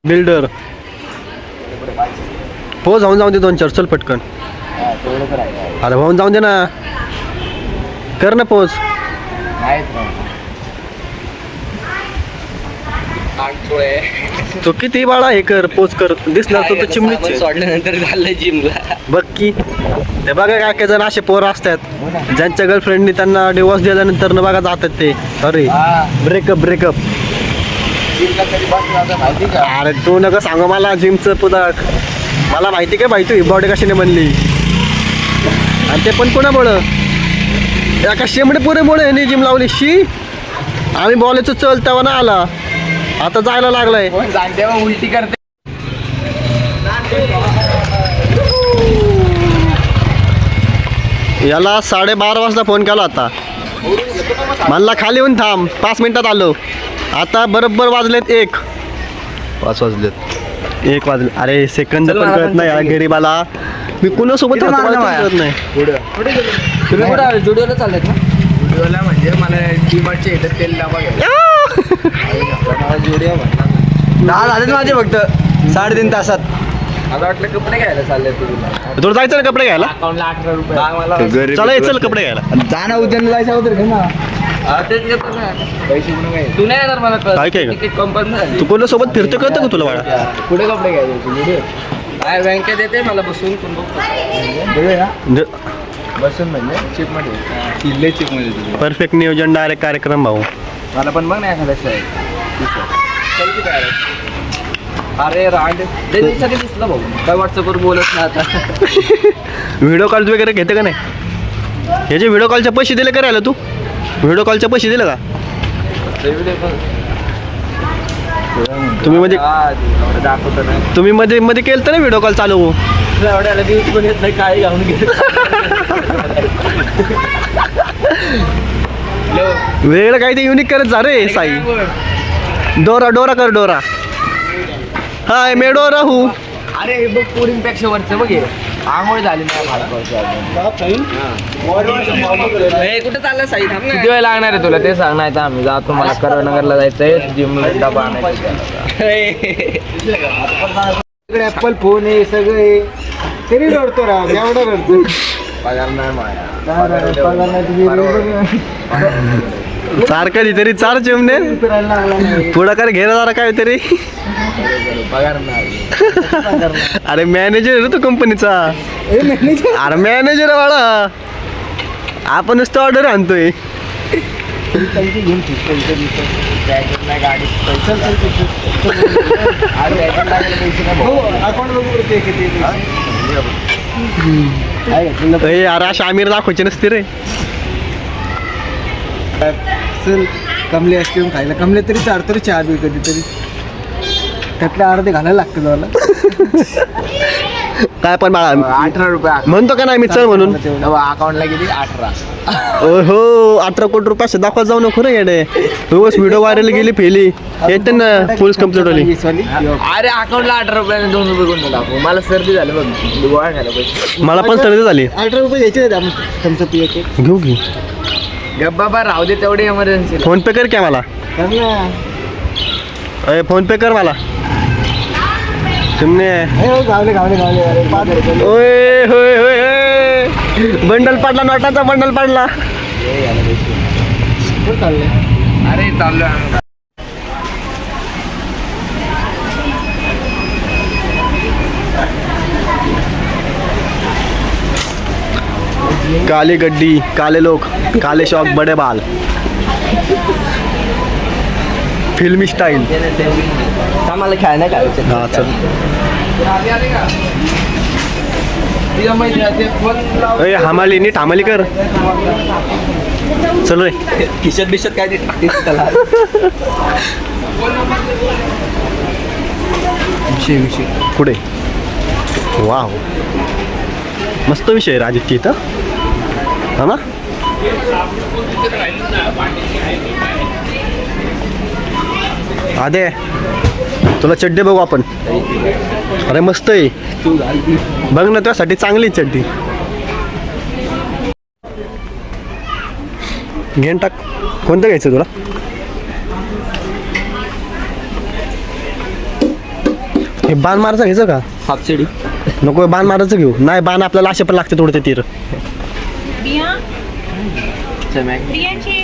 Builder पोच जाऊन जाऊन दे 2-4 चल पटकन. अरे भाऊन जाऊन दे ना, कर ना पोच. तो किती बाळा हे कर पोच कर दिसणार तो चिमणीच सोडल्यानंतर झालं जिमला. बघ की ते बघा काय काय जण असे पोरं असतात ज्यांच्या गर्लफ्रेंडनी त्यांना डिवोर्स दिल्यानंतर न बघा जातात ते. अरे ब्रेकअप. अरे तू नका सांगू मला जिमचं पुदाक. मला माहिती काय भाई तू बॉडी कशाने बनली आणि ते पण कोणामुळं एका शेंबडे पुरेमुळे ह्याने जिम लावली. शी आम्ही बोलायचो चल तेव्हा ना आला, आता जायला लागलाय. उलटी करते. याला 12:30 वाजता फोन केला होता, म्हणला खाली येऊन थांब 5 मिनिटात आलो. आता बरोबर वाजलेत 1 वाजले. अरे सेकंद पण कळत नाही या गरीबाला. मी कुणासोबत राहतो मला ते कळत नाही. तुम्ही कुठं आले? जुडिओला चाललेत ना? जुडिओला म्हणजे मला डीमार्टचे येतात तेल लावा घ्या. जुडिओ 10 झालेत माझे फक्त 3.5 तासात. आता वाटलं कपडे घ्यायला चालले तुला जायचं ना कपडे घ्यायला? अकाउंटला 18 रुपये. चला चल कपडे घ्यायला. जा ना उद्याला जायचं होतं घे ना. तेच घेतो ना पैसे म्हणून काय तू नाही येणार मला काय काय तिकीट कंपनी झाली. तू कोणासोबत फिरतो कळतं का तुला बाळा? पुढे कपडे घ्यायचे काय बँकेत येते मला बसून बसून म्हणजे चिपमध्ये चिल्ले चिपमध्ये तुझे परफेक्ट नियोजन डायरेक्ट कार्यक्रम भाऊ. मला पण बघ ना एखाद्या अरे रांड ते दिवसाने दिसलं भाऊ काय व्हॉट्सअपवर बोलत ना आता. व्हिडिओ कॉल वगैरे घेते का नाही? ह्याचे व्हिडिओ कॉलचे पैसे दिले करायला तू? व्हिडिओ कॉलचे पैसे दिले का तुम्ही? मध्ये दाखवतो ना तुम्ही मध्ये केलं तर ना व्हिडिओ कॉल चालू. एवढ्याला दिवस पण येत नाही काय घालून घे. वेगळं काही ते युनिक करत जा रे साई. डोरा कर डोरा. हाय मे डोरा हू. अरे हे बघ पोरींपेक्षा वरचं बघ हे आंघोळ झाली नाही. कुठे चाललं साई? थांब ना. किती वेळ लागणार आहे तुला ते सांग. नाही तर आम्ही जातो, मला करवनगरला जायचंय जिमला डबा आणायचा. ऍपल फोन आहे सगळे तरी रडतो राव. एवढं रडतो. पगार नाही चार कधीतरी 4 चिमणे पुढाकार घे जरा काहीतरी. पगार नाही. अरे मॅनेजर आहे तू कंपनीचा. अरे मॅनेजर वाळा आपण नुसतं ऑर्डर आणतोय. अरे अशा आमिर दाखवायचे नसते रे. चल कमले आईस्क्रीम खायला. कमले तरी 4 तरी चहा बी कधीतरी त्यातले अर्धे घालायला लागतं मला. काय पण बाळा 18 रुपये म्हणतो का नाही मी चल म्हणून. अकाउंटला किती 18. हो 18 कोटी रुपये असं दाखवत जाऊ नको रे येडे. व्हिडिओ व्हायरल गेली फेली येते ना फुल कम्प्लीट होली. अरे अकाउंटला 18 रुपयाने 2 रुपये कोणतं दाखव. मला सर्दी झाली बघ गोळा घ्यायला पैसे. मला पण सर्दी झाली. 18 रुपये द्यायचे तुमचं पियाचे घेऊ की बाबा राहू दे तेवढी एमर्जन्सी. फोन पे कर क्या मला? अरे फोन पे कर मला. तुमने गावले ओय होय होय बंडल पडला, नोटाचा बंडल पडला. अरे चाललोय. काली गड्डी, काले लोग, काले शौक, बड़े बाल, फिल्मी स्टाईल. आम्हाला खेळायला काय हा चल. अरे हमाली नीट हमाली कर. चल रे. खिशत बिशत काय टाकते त्याला. विषय पुढे वाव मस्त विषय आहे राजकीय इथं हा ना. आदे तुला चड्डी बघू आपण. अरे मस्त आहे बघ ना, त्यासाठी चांगली चड्डी घेऊन टाक. कोणतं घ्यायचं तुला? हे बाण मारायचं घ्यायचं का? हापसिडी नको बाण मारायचं घेऊ. नाही बाण आपल्याला असे पण लागते थोडं ते तीर. बिया बियांची